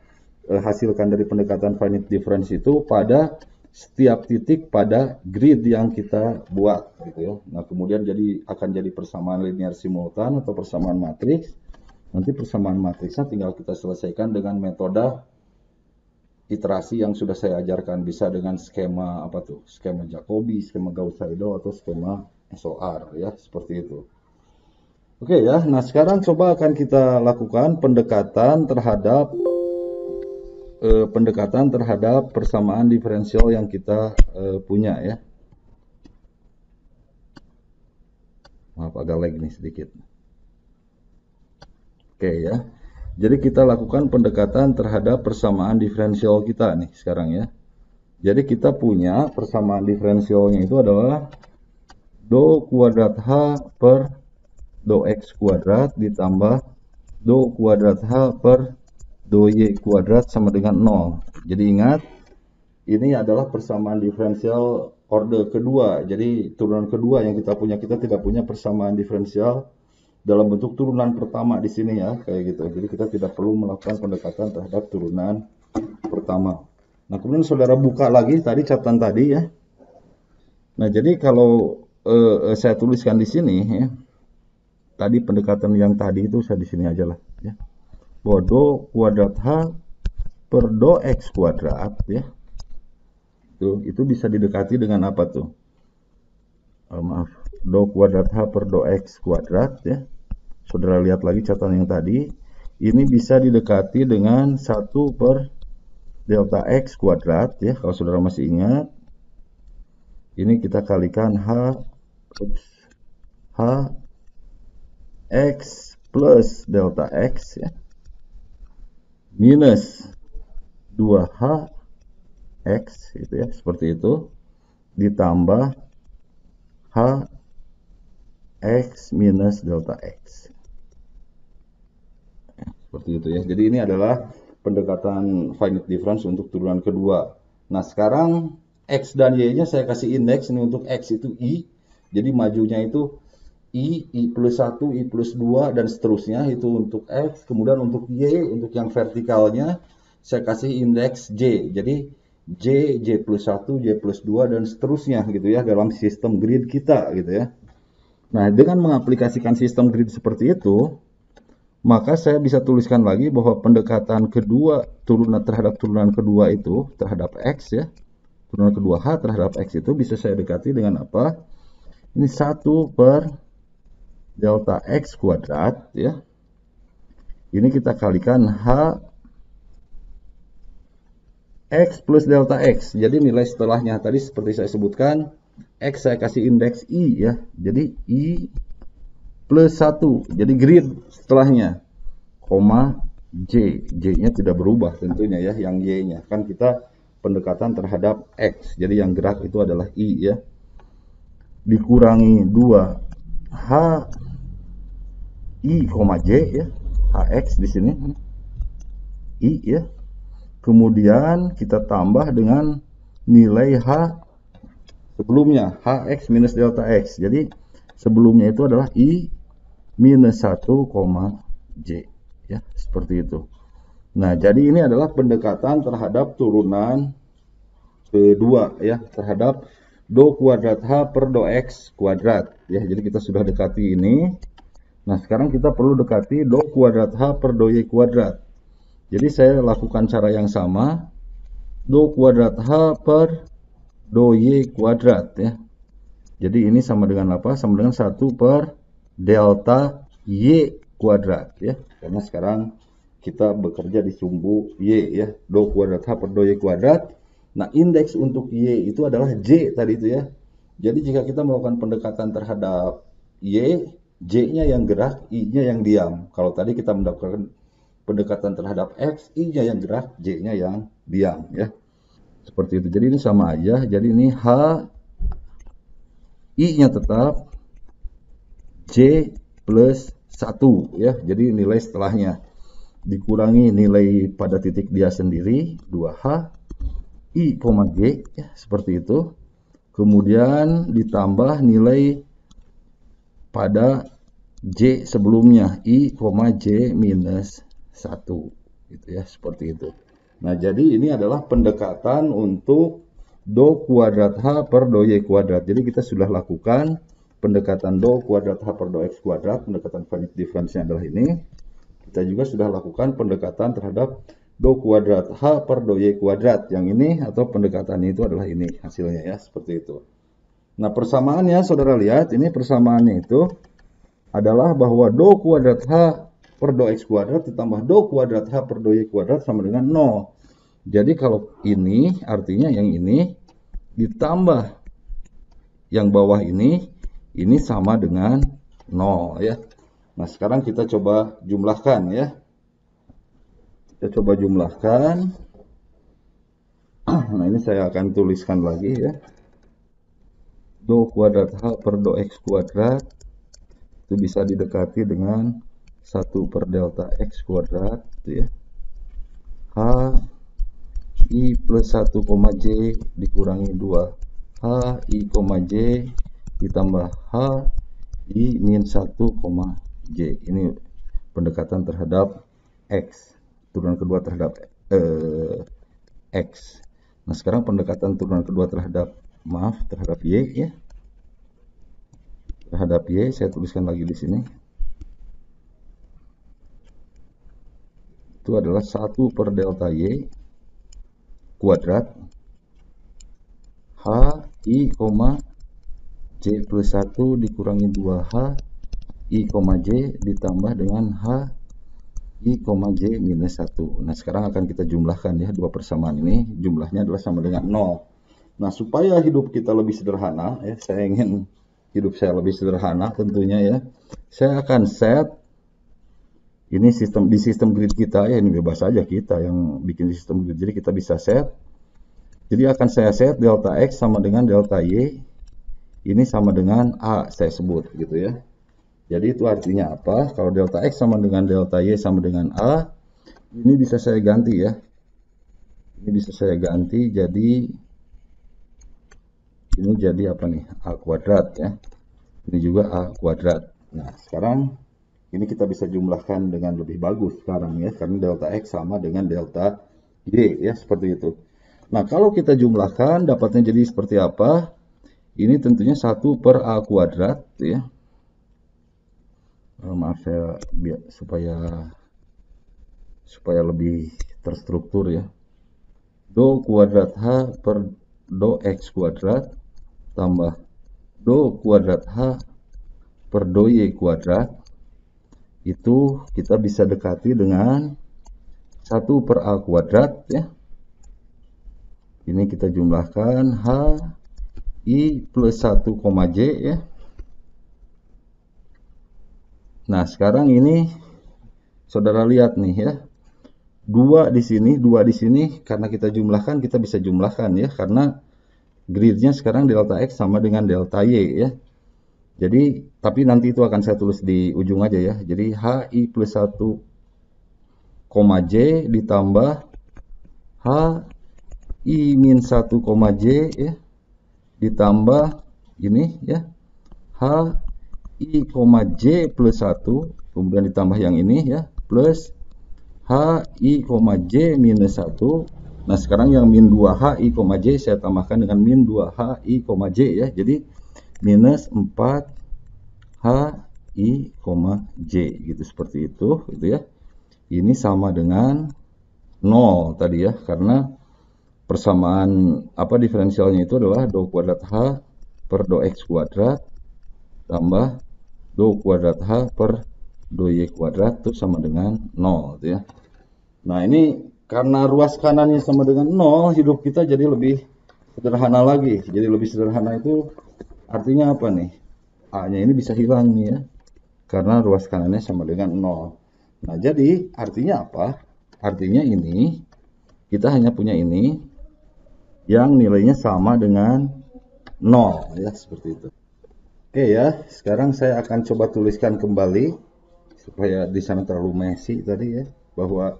[SPEAKER 1] hasilkan dari pendekatan finite difference itu pada setiap titik pada grid yang kita buat gitu ya. Nah, kemudian akan jadi persamaan linear simultan atau persamaan matriks. Nanti persamaan matriksnya tinggal kita selesaikan dengan metode iterasi yang sudah saya ajarkan, bisa dengan skema apa tuh? Skema Jacobi, skema Gauss-Seidel atau skema SOR ya, seperti itu. Oke ya. Nah, sekarang coba akan kita lakukan pendekatan terhadap persamaan diferensial yang kita punya ya. Maaf, agak lag nih sedikit. Oke ya. Jadi kita lakukan pendekatan terhadap persamaan diferensial kita nih sekarang ya. Jadi kita punya persamaan diferensialnya itu adalah do kuadrat H per do X kuadrat ditambah do kuadrat H per do Y kuadrat sama dengan 0. Jadi ingat, ini adalah persamaan diferensial orde kedua. Jadi turunan kedua yang kita punya, kita tidak punya persamaan diferensial dalam bentuk turunan pertama di sini ya, kayak gitu. Jadi kita tidak perlu melakukan pendekatan terhadap turunan pertama. Nah, kemudian saudara buka lagi tadi catatan tadi ya. Nah, jadi kalau saya tuliskan di sini ya, tadi pendekatan yang tadi itu saya di sini aja lah ya. Bahwa do kuadrat H per do X kuadrat ya. Itu bisa didekati dengan apa tuh? Maaf, do kuadrat H per do X kuadrat ya. Saudara lihat lagi catatan yang tadi, ini bisa didekati dengan 1 per delta X kuadrat ya. Kalau saudara masih ingat, ini kita kalikan H X plus delta X ya, minus 2H X itu ya, seperti itu, ditambah H X minus delta X. Seperti itu ya. Jadi ini adalah pendekatan finite difference untuk turunan kedua. Nah, sekarang X dan Y-nya saya kasih indeks. Ini untuk X itu I. Jadi majunya itu I plus 1, I plus 2, dan seterusnya. Itu untuk X. Kemudian untuk Y, untuk yang vertikalnya, saya kasih indeks J. Jadi J plus 1, J plus 2, dan seterusnya gitu ya, dalam sistem grid kita gitu ya. Nah, dengan mengaplikasikan sistem grid seperti itu, maka saya bisa tuliskan lagi bahwa pendekatan kedua terhadap turunan kedua itu terhadap X ya, turunan kedua H terhadap X itu bisa saya dekati dengan apa? Ini 1 per delta X kuadrat ya. Ini kita kalikan H X plus delta X. Jadi nilai setelahnya tadi seperti saya sebutkan, X saya kasih indeks I ya. Jadi I plus 1. Jadi grid setelahnya, koma J. J-nya tidak berubah tentunya ya, yang Y-nya. Kan kita pendekatan terhadap X. Jadi yang gerak itu adalah I ya. Dikurangi 2 H I, J ya. HX di sini. I ya. Kemudian kita tambah dengan nilai H sebelumnya, HX minus delta X. Jadi sebelumnya itu adalah I minus 1, J ya, seperti itu. Nah, jadi ini adalah pendekatan terhadap turunan kedua ya, terhadap do kuadrat H per do X kuadrat ya. Jadi kita sudah dekati ini. Nah, sekarang kita perlu dekati do kuadrat H per do Y kuadrat. Jadi saya lakukan cara yang sama, do kuadrat H per do Y kuadrat ya. Jadi ini sama dengan apa? Sama dengan 1 per delta Y kuadrat ya. Karena sekarang kita bekerja di sumbu Y ya, do kuadrat H per do Y kuadrat. Nah, indeks untuk Y itu adalah J tadi itu ya. Jadi jika kita melakukan pendekatan terhadap Y, J-nya yang gerak, I-nya yang diam. Kalau tadi kita mendapatkan pendekatan terhadap X, I-nya yang gerak, J-nya yang diam ya. Seperti itu. Jadi ini sama aja. Jadi ini H, I-nya tetap, J plus 1 ya. Jadi nilai setelahnya dikurangi nilai pada titik dia sendiri 2H I, J ya, seperti itu. Kemudian ditambah nilai pada J sebelumnya I, J minus 1 gitu ya, seperti itu. Nah, jadi ini adalah pendekatan untuk do kuadrat H per do Y kuadrat. Jadi kita sudah lakukan pendekatan do kuadrat H per do X kuadrat, pendekatan finite difference-nya adalah ini. Kita juga sudah lakukan pendekatan terhadap do kuadrat H per do Y kuadrat. Yang ini atau pendekatannya itu adalah ini hasilnya ya, seperti itu. Nah, persamaannya saudara lihat, ini persamaannya itu adalah bahwa do kuadrat H per do X kuadrat ditambah do kuadrat H per do Y kuadrat sama dengan 0. Jadi kalau ini artinya yang ini ditambah yang bawah ini sama dengan 0 ya. Nah, sekarang kita coba jumlahkan ya. Kita coba jumlahkan. Nah, ini saya akan tuliskan lagi ya. Do kuadrat H per do X kuadrat itu bisa didekati dengan 1 per delta X kuadrat gitu ya. H I plus 1, J dikurangi 2 H I, J ditambah H I min 1, J. Ini pendekatan terhadap X, turunan kedua terhadap X. Nah, sekarang pendekatan turunan kedua terhadap Y ya. Terhadap Y saya tuliskan lagi di sini. Itu adalah 1 per delta Y kuadrat H I, J plus 1 dikurangi 2H I, J ditambah dengan H I, J minus 1. Nah, sekarang akan kita jumlahkan ya, dua persamaan ini jumlahnya adalah sama dengan 0. Nah, supaya hidup kita lebih sederhana ya, saya ingin hidup saya lebih sederhana tentunya ya. Saya akan set ini di sistem grid kita ya, ini bebas saja kita yang bikin sistem grid. Jadi kita bisa set. Jadi akan saya set delta X sama dengan delta Y. Ini sama dengan A saya sebut gitu ya. Jadi itu artinya apa? Kalau delta X sama dengan delta Y sama dengan A, ini bisa saya ganti ya. Ini bisa saya ganti jadi ini jadi apa nih? A kuadrat ya. Ini juga A kuadrat. Nah, sekarang ini kita bisa jumlahkan dengan lebih bagus sekarang ya, karena delta X sama dengan delta Y ya, seperti itu. Nah, kalau kita jumlahkan dapatnya jadi seperti apa? Ini tentunya 1 per A kuadrat ya. Maaf saya supaya lebih terstruktur ya. Do kuadrat H per do X kuadrat tambah do kuadrat H per do Y kuadrat. Itu kita bisa dekati dengan 1 per A kuadrat ya. Ini kita jumlahkan H I plus 1, J ya. Nah, sekarang ini saudara lihat nih ya. 2 di sini karena kita jumlahkan, kita bisa jumlahkan ya, karena gridnya sekarang delta X sama dengan delta Y ya. Jadi, tapi nanti itu akan saya tulis di ujung aja ya. Jadi H I plus 1, J ditambah H I min 1, J ya. Ditambah ini ya. H I, J plus 1. Kemudian ditambah yang ini ya. Plus H I, J minus 1. Nah, sekarang yang min 2H I, J saya tambahkan dengan min 2H I, J ya. Jadi minus 4 H I, J gitu, seperti itu gitu ya. Ini sama dengan 0 tadi ya, karena persamaan diferensialnya itu adalah do kuadrat H per do X kuadrat tambah do kuadrat H per do Y kuadrat itu sama dengan 0 gitu ya. Nah, ini karena ruas kanannya sama dengan 0, hidup kita jadi lebih sederhana lagi. Jadi lebih sederhana itu artinya apa nih? A-nya ini bisa hilang nih ya. Karena ruas kanannya sama dengan 0. Nah, jadi artinya apa? Artinya ini, kita hanya punya ini yang nilainya sama dengan 0 ya, seperti itu. Oke ya, sekarang saya akan coba tuliskan kembali supaya di sana terlalu messy tadi ya, bahwa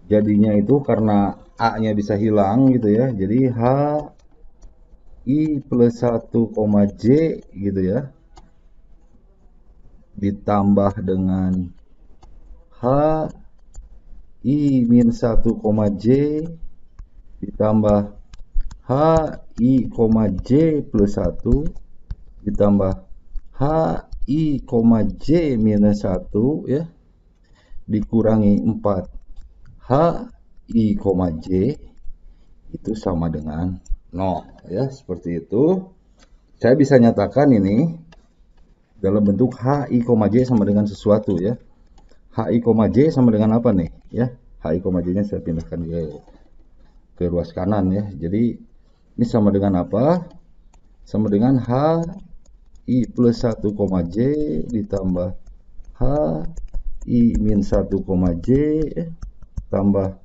[SPEAKER 1] jadinya itu karena A-nya bisa hilang gitu ya. Jadi H I plus 1, J gitu ya. Ditambah dengan H I min 1, J ditambah H I, J plus 1 ditambah H I, J minus 1 ya, dikurangi 4 H I, J itu sama dengan 0 ya, seperti itu. Saya bisa nyatakan ini dalam bentuk H I, J sama dengan sesuatu ya. H I, J sama dengan apa nih ya? H I, J nya saya pindahkan ke ruas kanan ya. Jadi ini sama dengan apa? Sama dengan H I plus 1, J ditambah H I min 1, J tambah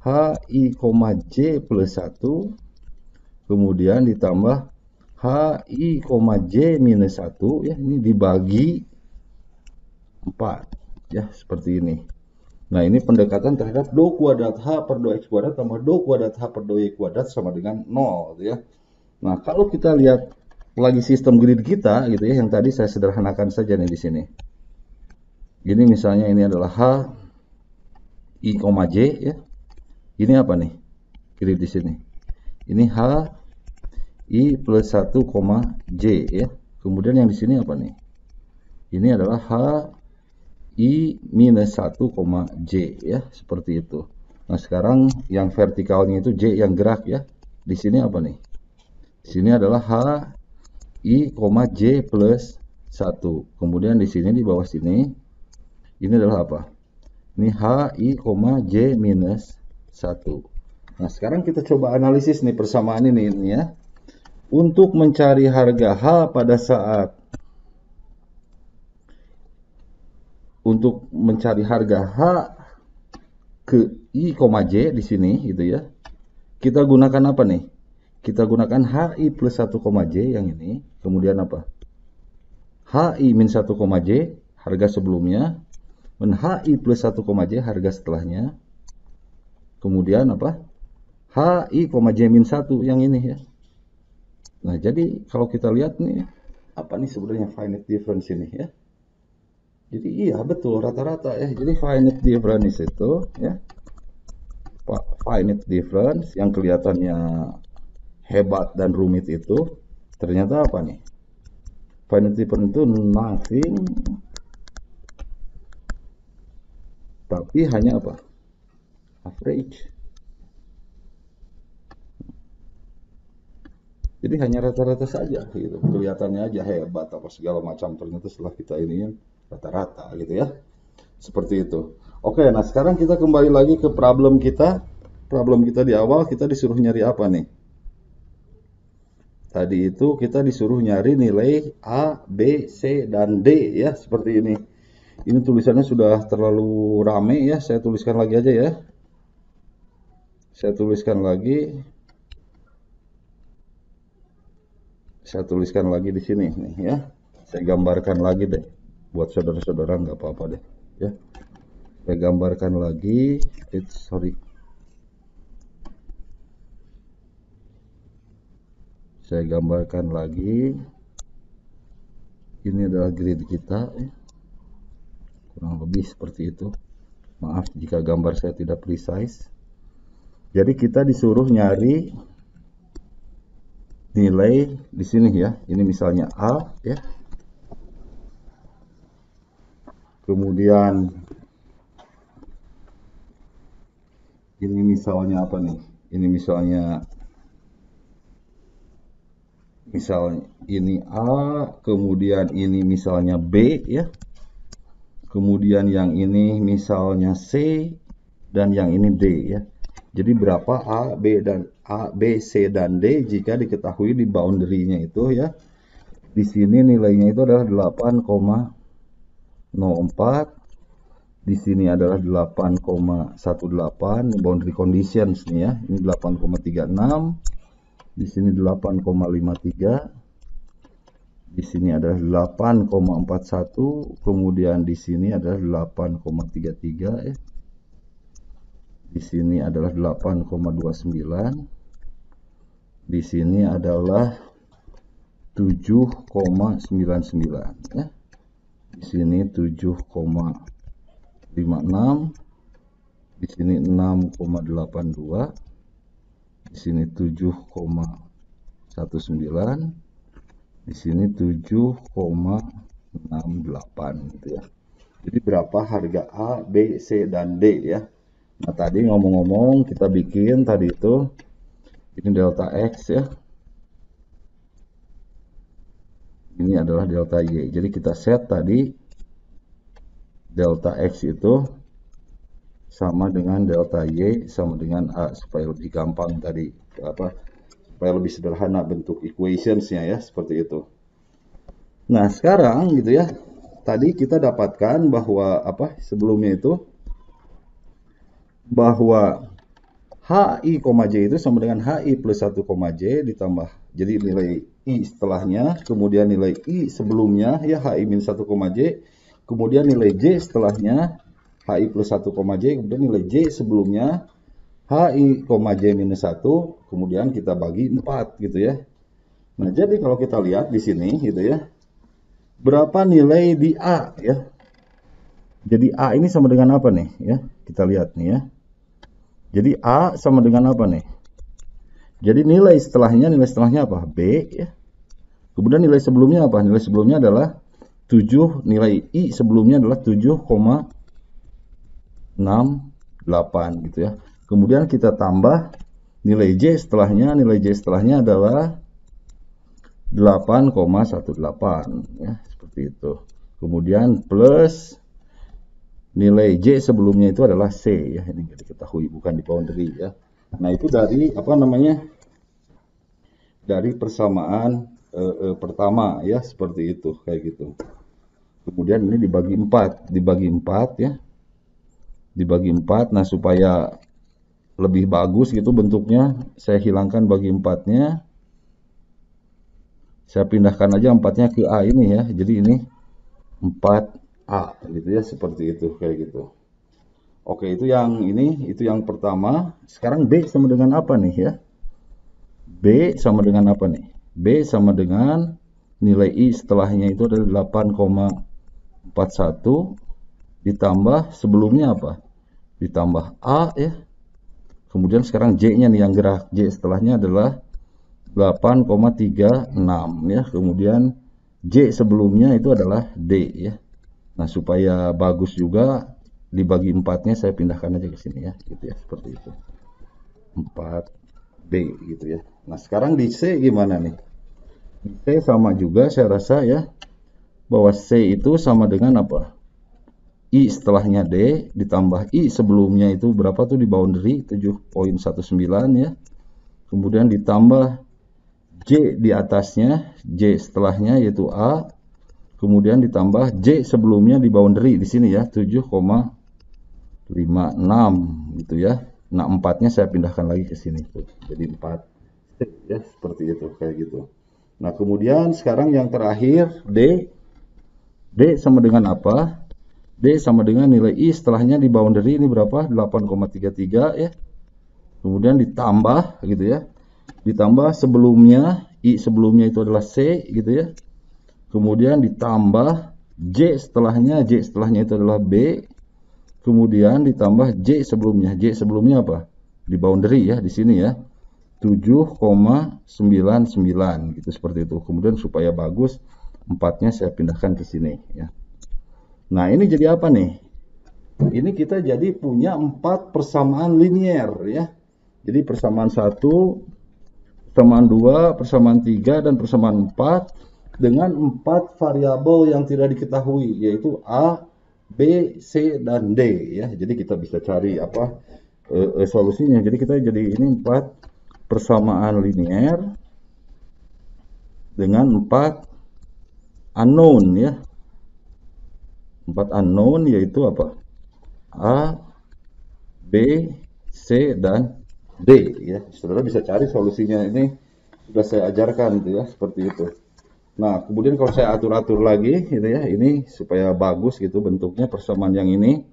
[SPEAKER 1] H I, J plus 1 kemudian ditambah H I, J minus 1 ya, ini dibagi 4 ya, seperti ini. Nah, ini pendekatan terhadap do kuadrat H per do X kuadrat tambah do kuadrat H per do Y kuadrat sama dengan 0 ya. Nah, kalau kita lihat lagi sistem grid kita gitu ya, yang tadi saya sederhanakan saja nih di sini. Ini misalnya ini adalah H I, J ya. Ini apa nih? Grid di sini. Ini H I plus 1, J ya. Kemudian yang di sini apa nih? Ini adalah H I minus 1, J ya, seperti itu. Nah, sekarang yang vertikalnya itu J yang gerak ya. Di sini apa nih? Di sini adalah H I, J plus 1. Kemudian di sini di bawah sini ini adalah apa? Ini H I, J minus 1. Nah, sekarang kita coba analisis nih persamaan ini ya. Untuk mencari harga H pada saat H ke I, J di sini gitu ya. Kita gunakan apa nih? Kita gunakan H I plus 1, J yang ini. Kemudian apa? H I min 1, J harga sebelumnya. Dan H I plus 1, J harga setelahnya. Kemudian apa? H I, J min 1 yang ini ya. Nah, jadi kalau kita lihat nih, apa nih sebenarnya finite difference ini ya. Jadi iya betul rata-rata ya. Jadi finite difference itu ya. Finite difference yang kelihatannya hebat dan rumit itu ternyata apa nih? Finite difference itu nothing, tapi hanya apa? Average. Jadi hanya rata-rata saja gitu. Kelihatannya aja hebat apa segala macam, ternyata setelah kita ini rata-rata gitu ya. Seperti itu. Oke, nah sekarang kita kembali lagi ke problem kita. Problem kita di awal kita disuruh nyari apa nih? Tadi itu kita disuruh nyari nilai A, B, C, dan D ya, seperti ini. Ini tulisannya sudah terlalu rame ya, saya tuliskan lagi aja ya. Saya tuliskan lagi di sini nih ya. Saya gambarkan lagi deh. Buat saudara-saudara nggak apa-apa deh ya. Saya gambarkan lagi. Saya gambarkan lagi. Ini adalah grid kita ya. Kurang lebih seperti itu. Maaf jika gambar saya tidak precise. Jadi kita disuruh nyari nilai di sini ya. Ini misalnya A ya. Kemudian ini misalnya apa nih? Ini misalnya ini A, kemudian ini misalnya B ya. Kemudian yang ini misalnya C, dan yang ini D ya. Jadi berapa A, B, C dan D jika diketahui di boundary-nya itu ya. Di sini nilainya itu adalah 8,04. Di sini adalah 8,18 boundary conditions nih ya. Ini 8,36. Di sini 8,53. Di sini adalah 8,41, kemudian di sini adalah 8,33 ya. Di sini adalah 8,29. Di sini adalah 7,99 ya. Di sini 7,56. Di sini 6,82. Di sini 7,19. Di sini 7,68 gitu ya. Jadi berapa harga A, B, C dan D ya. Nah, tadi ngomong-ngomong kita bikin tadi itu ini delta X ya. Ini adalah delta Y. Jadi kita set tadi delta X itu sama dengan delta Y sama dengan A supaya lebih gampang tadi supaya lebih sederhana bentuk equationsnya ya, seperti itu. Nah sekarang gitu ya, tadi kita dapatkan bahwa sebelumnya itu bahwa HI, J itu sama dengan HI plus 1, J ditambah, jadi nilai I setelahnya, kemudian nilai I sebelumnya ya HI minus 1, J, kemudian nilai J setelahnya HI plus 1, J, kemudian nilai J sebelumnya HI, J minus 1, kemudian kita bagi 4 gitu ya. Nah, jadi kalau kita lihat di sini gitu ya, berapa nilai di A ya. Jadi A ini sama dengan apa nih ya? Kita lihat nih ya. Jadi A sama dengan apa nih? Jadi nilai setelahnya apa? B ya. Kemudian nilai sebelumnya apa? Nilai sebelumnya adalah 7, nilai I sebelumnya adalah 7,68 gitu ya. Kemudian kita tambah nilai J setelahnya adalah 8,18 ya, seperti itu. Kemudian plus nilai J sebelumnya itu adalah C ya, ini diketahui bukan di boundary ya. Nah, itu dari dari persamaan pertama ya, seperti itu kayak gitu. Kemudian ini dibagi 4 ya. Dibagi 4. Nah, supaya lebih bagus gitu bentuknya, saya hilangkan bagi 4-nya. Saya pindahkan aja 4-nya ke A ini ya. Jadi ini 4A gitu ya, seperti itu kayak gitu. Oke, itu yang pertama. Sekarang B sama dengan apa nih ya? B sama dengan apa nih? B sama dengan nilai I setelahnya itu adalah 8,41 ditambah sebelumnya apa? Ditambah A ya. Kemudian sekarang J-nya nih yang gerak. J setelahnya adalah 8,36 ya. Kemudian J sebelumnya itu adalah D ya. Nah, supaya bagus juga dibagi 4-nya saya pindahkan aja ke sini ya, gitu ya, seperti itu. 4B gitu ya. Nah, sekarang di C gimana nih? Di C sama juga saya rasa ya, bahwa C itu sama dengan apa? I setelahnya D ditambah I sebelumnya itu berapa tuh di boundary 7,19 ya. Kemudian ditambah J di atasnya, J setelahnya yaitu A. Kemudian ditambah J sebelumnya di boundary di sini ya 7,56 gitu ya. Nah, 4-nya saya pindahkan lagi ke sini tuh. Jadi 4 ya, seperti itu kayak gitu. Nah, kemudian sekarang yang terakhir D. D sama dengan apa? D sama dengan nilai I setelahnya di boundary ini berapa? 8,33 ya. Kemudian ditambah gitu ya. Ditambah sebelumnya, I sebelumnya itu adalah C gitu ya. Kemudian ditambah J setelahnya itu adalah B. Kemudian ditambah J sebelumnya. J sebelumnya apa? Di boundary ya, di sini ya. 7,99 gitu, seperti itu. Kemudian supaya bagus 4-nya saya pindahkan ke sini ya. Nah, ini jadi apa nih? Ini kita jadi punya 4 persamaan linear ya. Jadi persamaan 1, persamaan 2, persamaan 3 dan persamaan 4 dengan 4 variabel yang tidak diketahui, yaitu A, B, C, dan D ya. Jadi kita bisa cari apa solusinya. Jadi kita jadi ini 4 persamaan linear dengan 4 unknown ya. 4 unknown yaitu apa? A, B, C, dan D ya. Saudara bisa cari solusinya, ini sudah saya ajarkan gitu ya, seperti itu. Nah, kemudian kalau saya atur-atur lagi gitu ya, ini supaya bagus gitu bentuknya persamaan yang ini.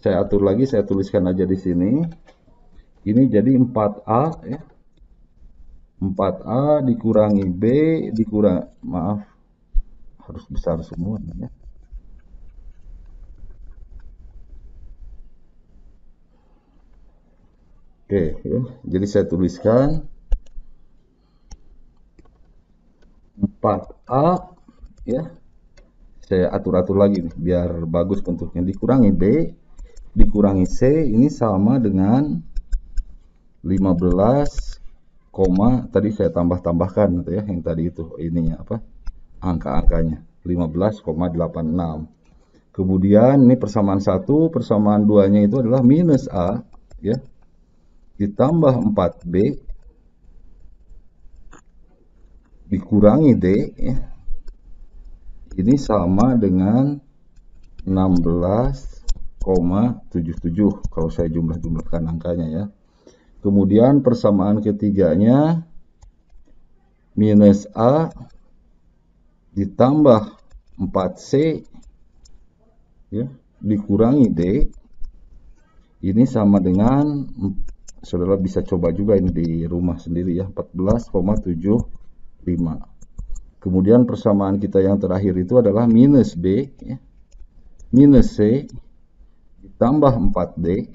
[SPEAKER 1] Saya atur lagi, saya tuliskan aja di sini. Ini jadi 4A ya. 4A dikurangi B dikurang, maaf, harus besar semua ya. Oke ya, jadi saya tuliskan 4A ya. Saya atur-atur lagi nih biar bagus bentuknya, dikurangi B dikurangi C, ini sama dengan 15, tadi saya tambahkan gitu ya, yang tadi itu ininya apa, angka-angkanya 15,86. Kemudian ini persamaan 1, persamaan 2-nya itu adalah minus A ya, ditambah 4B dikurangi D ya. Ini sama dengan 16,77 kalau saya jumlah-jumlahkan angkanya ya. Kemudian persamaan ketiganya minus A ditambah 4C ya, dikurangi D. Ini sama dengan, saudara bisa coba juga ini di rumah sendiri ya, 14,75. Kemudian persamaan kita yang terakhir itu adalah minus B ya, minus C ditambah 4D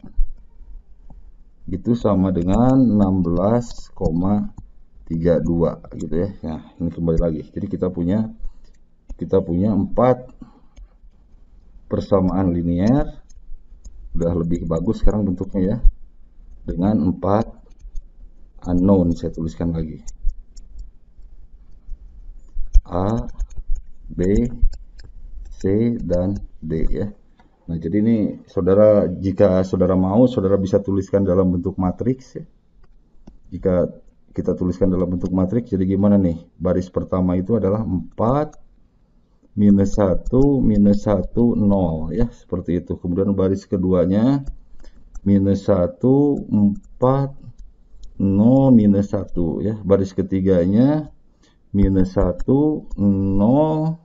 [SPEAKER 1] itu sama dengan 16,32 gitu ya. Nah, ini kembali lagi. Jadi kita punya 4 persamaan linear, udah lebih bagus sekarang bentuknya ya, dengan 4 unknown. Saya tuliskan lagi A, B, C, dan D ya. Nah, jadi ini saudara, jika saudara mau, saudara bisa tuliskan dalam bentuk matriks ya. Jika kita tuliskan dalam bentuk matriks, jadi gimana nih? Baris pertama itu adalah 4, minus 1, minus 1, 0 ya, seperti itu. Kemudian baris keduanya, minus 1, 4, 0, minus 1 ya. Baris ketiganya, minus 1, 0,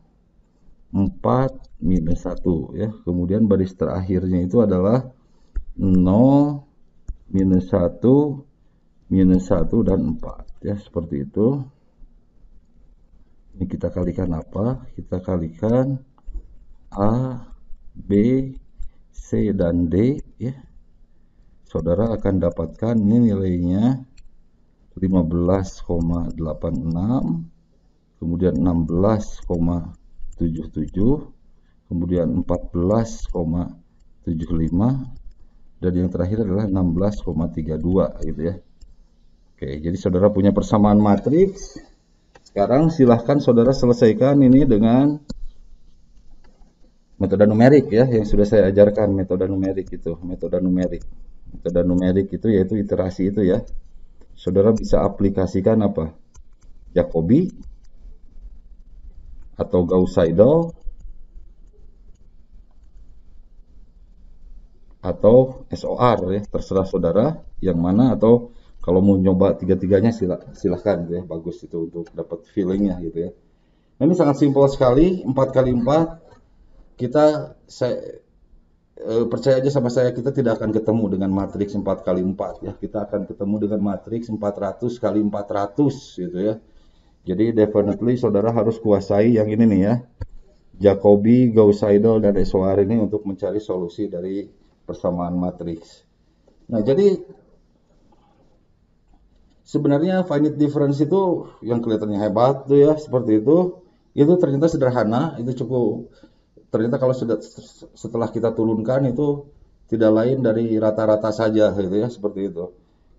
[SPEAKER 1] 4, minus 1 ya. Kemudian baris terakhirnya itu adalah 0, minus 1, minus 1, dan 4 ya, seperti itu. Ini kita kalikan apa? Kita kalikan A, B, C, dan D ya. Saudara akan dapatkan ini nilainya 15,86, kemudian 16,77, kemudian 14,75, dan yang terakhir adalah 16,32 gitu ya. Oke, jadi saudara punya persamaan matriks. Sekarang silahkan saudara selesaikan ini dengan metode numerik ya, yang sudah saya ajarkan. Metode numerik itu yaitu iterasi itu ya. Saudara bisa aplikasikan apa? Jacobi atau Gauss-Seidel atau SOR ya, terserah saudara yang mana, atau kalau mau nyoba tiga-tiganya silahkan ya, bagus itu untuk dapat feelingnya gitu ya. Nah, ini sangat simpel sekali, 4x4. Percaya aja sama saya, kita tidak akan ketemu dengan matriks 4x4 ya. Kita akan ketemu dengan matriks 400x400 gitu ya. Jadi definitely saudara harus kuasai yang ini nih ya, Jacobi, Gauss-Seidel, dan SOR ini untuk mencari solusi dari persamaan matriks. Nah, jadi sebenarnya finite difference itu yang kelihatannya hebat tuh ya, seperti itu ternyata sederhana, itu cukup. Ternyata kalau setelah kita turunkan itu tidak lain dari rata-rata saja gitu ya, seperti itu.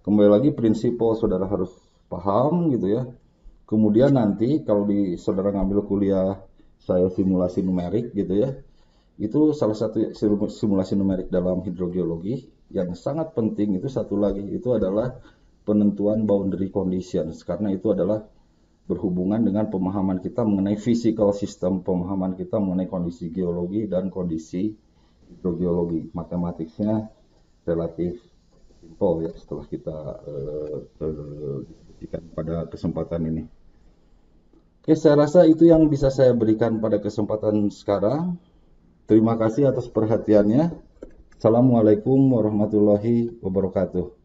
[SPEAKER 1] Kembali lagi prinsip saudara harus paham gitu ya. Kemudian nanti kalau saudara ngambil kuliah saya simulasi numerik gitu ya, Itu salah satu simulasi numerik dalam hidrogeologi. Yang sangat penting itu satu lagi, itu adalah penentuan boundary conditions, karena itu adalah berhubungan dengan pemahaman kita mengenai physical system, pemahaman kita mengenai kondisi geologi dan kondisi hidrogeologi. Matematiknya relatif simple ya setelah kita diskusikan pada kesempatan ini. Oke, saya rasa itu yang bisa saya berikan pada kesempatan sekarang. Terima kasih atas perhatiannya. Assalamualaikum warahmatullahi wabarakatuh.